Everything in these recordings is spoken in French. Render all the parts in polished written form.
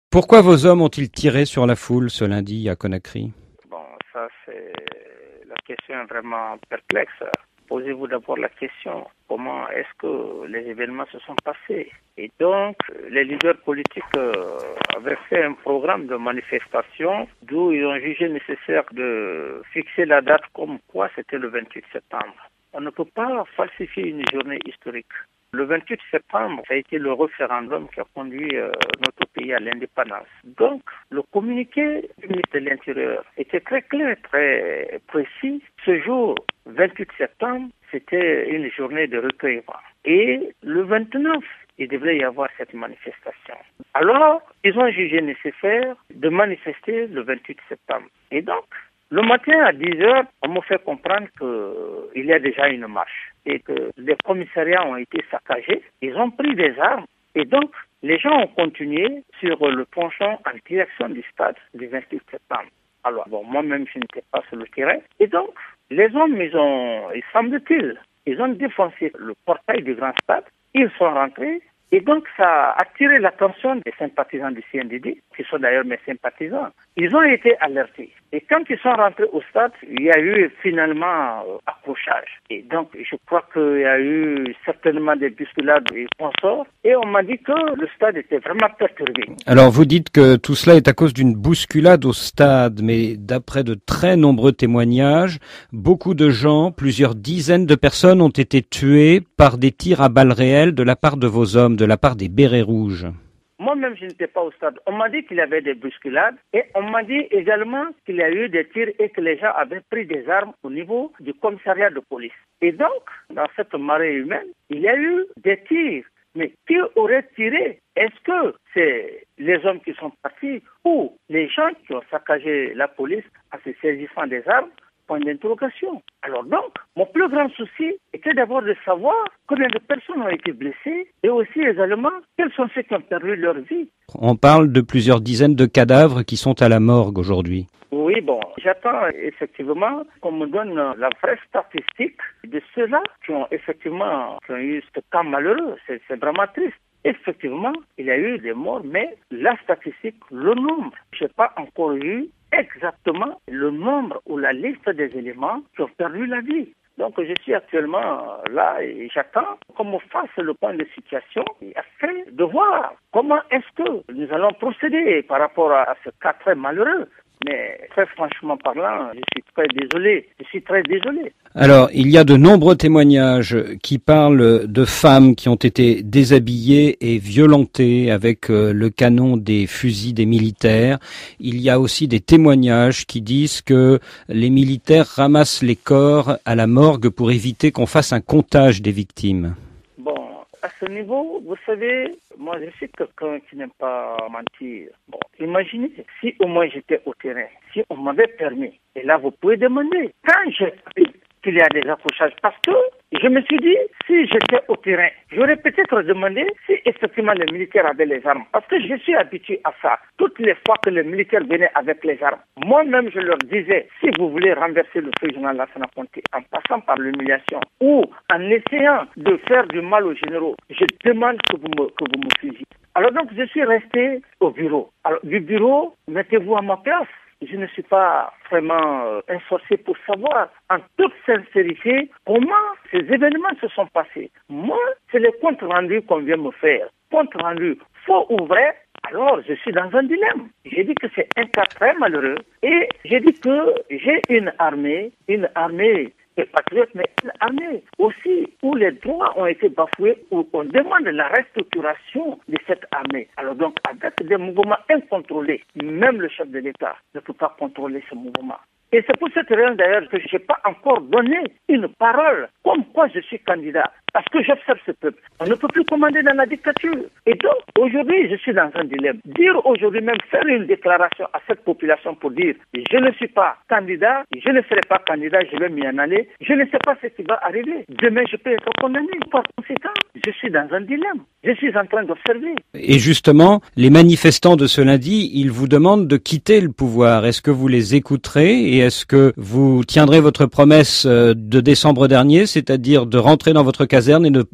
Pourquoi vos hommes ont-ils tiré sur la foule ce lundi à Conakry? Bon, ça c'est la question est vraiment perplexe. Posez-vous d'abord la question, comment est-ce que les événements se sont passés? Et donc, les leaders politiques avaient fait un programme de manifestation d'où ils ont jugé nécessaire de fixer la date comme quoi c'était le 28 septembre. On ne peut pas falsifier une journée historique. Le 28 septembre, ça a été le référendum qui a conduit notre pays à l'indépendance. Donc, le communiqué du ministre de l'Intérieur était très clair, très précis. Ce jour, 28 septembre, c'était une journée de recueillement. Et le 29, il devrait y avoir cette manifestation. Alors, ils ont jugé nécessaire de manifester le 28 septembre. Et donc, le matin à 10 heures, on m'a fait comprendre qu'il y a déjà une marche et que les commissariats ont été saccagés. Ils ont pris des armes et donc les gens ont continué sur le tronçon en direction du stade du 28 septembre. Alors, moi-même, je n'étais pas sur le terrain. Et donc, les hommes, il semble-t-il, ils ont défoncé le portail du grand stade. Ils sont rentrés. Et donc, ça a attiré l'attention des sympathisants du CNDD, qui sont d'ailleurs mes sympathisants. Ils ont été alertés. Et quand ils sont rentrés au stade, il y a eu finalement accrochage. Et donc, je crois qu'il y a eu certainement des bousculades et consorts. Et on m'a dit que le stade était vraiment perturbé. Alors vous dites que tout cela est à cause d'une bousculade au stade, mais d'après de très nombreux témoignages, beaucoup de gens, plusieurs dizaines de personnes ont été tuées par des tirs à balles réelles de la part de vos hommes, de la part des bérets rouges. Moi-même, je n'étais pas au stade. On m'a dit qu'il y avait des bousculades et on m'a dit également qu'il y a eu des tirs et que les gens avaient pris des armes au niveau du commissariat de police. Et donc, dans cette marée humaine, il y a eu des tirs. Mais qui aurait tiré? Est-ce que c'est les hommes qui sont partis ou les gens qui ont saccagé la police en se saisissant des armes? Point d'interrogation. Alors donc, mon plus grand souci était d'abord de savoir combien de personnes ont été blessées et aussi également quels sont ceux qui ont perdu leur vie. On parle de plusieurs dizaines de cadavres qui sont à la morgue aujourd'hui. Oui, j'attends effectivement qu'on me donne la vraie statistique de ceux-là qui ont eu ce cas malheureux. C'est vraiment triste. Effectivement, il y a eu des morts, mais la statistique, le nombre, je n'ai pas encore vu exactement le nombre ou la liste des éléments qui ont perdu la vie. Donc je suis actuellement là et j'attends qu'on me fasse le point de situation afin de voir comment est-ce que nous allons procéder par rapport à ce cas très malheureux. Mais très franchement parlant, je suis très désolé. Alors, il y a de nombreux témoignages qui parlent de femmes qui ont été déshabillées et violentées avec le canon des fusils des militaires. Il y a aussi des témoignages qui disent que les militaires ramassent les corps à la morgue pour éviter qu'on fasse un comptage des victimes. À ce niveau, vous savez, moi je suis quelqu'un qui n'aime pas mentir. Imaginez si au moins j'étais au terrain, si on m'avait permis. Et là, vous pouvez demander, quand j'ai vu qu'il y a des accrochages, parce que je me suis dit, si j'étais au terrain, j'aurais peut-être demandé si effectivement les militaires avaient les armes. Parce que je suis habitué à ça. Toutes les fois que les militaires venaient avec les armes, moi-même je leur disais, si vous voulez renverser le président Lassana Conté en passant par l'humiliation ou en essayant de faire du mal aux généraux, je demande que vous me fusillez. Alors donc je suis resté au bureau. Alors du bureau, mettez-vous à ma place. Je ne suis pas vraiment un sorcier pour savoir en toute sincérité comment ces événements se sont passés. Moi, c'est les comptes rendus qu'on vient me faire. Compte rendu faux ou vrai, alors je suis dans un dilemme. J'ai dit que c'est un cas très malheureux et j'ai dit que j'ai une armée et patriote, mais une armée aussi où les droits ont été bafoués, où on demande la restructuration de cette armée. Alors donc, avec des mouvements incontrôlés, même le chef de l'État ne peut pas contrôler ce mouvement. Et c'est pour cette raison d'ailleurs que je n'ai pas encore donné une parole comme quoi je suis candidat. Parce que j'observe ce peuple. On ne peut plus commander dans la dictature. Et donc, aujourd'hui, je suis dans un dilemme. Dire aujourd'hui même, faire une déclaration à cette population pour dire je ne suis pas candidat, je ne serai pas candidat, je vais m'y en aller. Je ne sais pas ce qui va arriver. Demain, je peux être condamné. Par conséquent, je suis dans un dilemme. Je suis en train d'observer. Et justement, les manifestants de ce lundi, ils vous demandent de quitter le pouvoir. Est-ce que vous les écouterez et est-ce que vous tiendrez votre promesse de décembre dernier, c'est-à-dire de rentrer dans votre caserne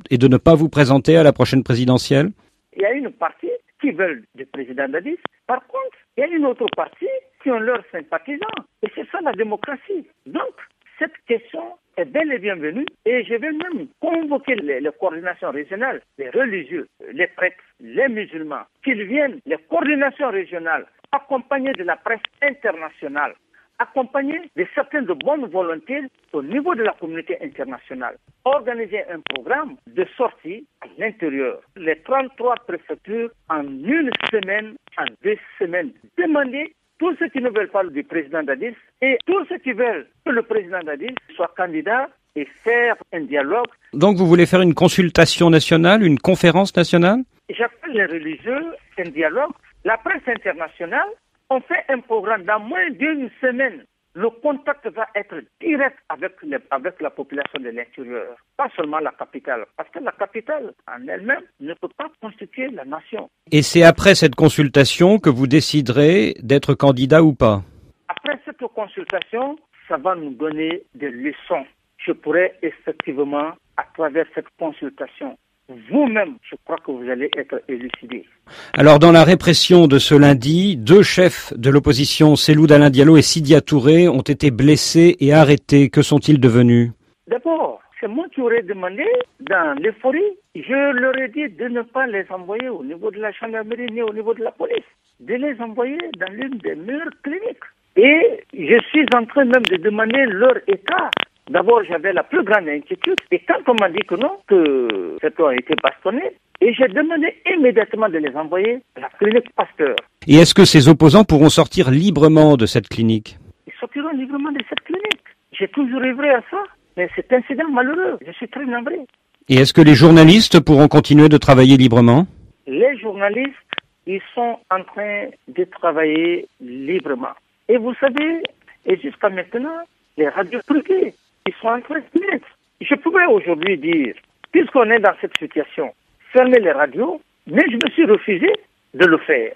et de ne pas vous présenter à la prochaine présidentielle? Il y a une partie qui veulent du président Dadis. Par contre, il y a une autre partie qui ont leurs sympathisants. Et c'est ça la démocratie. Donc, cette question est bel et bienvenue et je vais même convoquer les coordinations régionales, les religieux, les prêtres, les musulmans, qu'ils viennent, les coordinations régionales, accompagnées de la presse internationale, accompagnées de certaines de bonnes volontés au niveau de la communauté internationale, organiser un programme de sortie à l'intérieur. Les 33 préfectures en une semaine, en 2 semaines, demander tous ceux qui ne veulent pas du président Dadis et tous ceux qui veulent que le président Dadis soit candidat et faire un dialogue. Donc vous voulez faire une consultation nationale, une conférence nationale? J'appelle les religieux un dialogue. La presse internationale, on fait un programme dans moins d'une semaine. Le contact va être direct avec la population de l'intérieur, pas seulement la capitale, parce que la capitale en elle-même ne peut pas constituer la nation. Et c'est après cette consultation que vous déciderez d'être candidat ou pas? Après cette consultation, ça va nous donner des leçons. Je pourrais effectivement, à travers cette consultation, vous-même, je crois que vous allez être élucidé. Alors, dans la répression de ce lundi, 2 chefs de l'opposition, Cellou Dalein Diallo et Sidya Touré, ont été blessés et arrêtés. Que sont-ils devenus? D'abord, c'est moi qui aurais demandé, dans l'euphorie, je leur ai dit de ne pas les envoyer au niveau de la gendarmerie ni au niveau de la police, de les envoyer dans l'une des meilleures cliniques. Et je suis en train même de demander leur état. D'abord, j'avais la plus grande inquiétude. Et quand on m'a dit que non, que cette ont été bastonnés, et j'ai demandé immédiatement de les envoyer à la clinique Pasteur. Et est-ce que ces opposants pourront sortir librement de cette clinique? Ils sortiront librement de cette clinique. J'ai toujours œuvré à ça, mais cet incident malheureux, je suis très navré. Et est-ce que les journalistes pourront continuer de travailler librement? Les journalistes, ils sont en train de travailler librement. Et vous savez, et jusqu'à maintenant, les radios privées, ils sont en train de mettre. Je pourrais aujourd'hui dire, puisqu'on est dans cette situation, fermer les radios, mais je me suis refusé de le faire.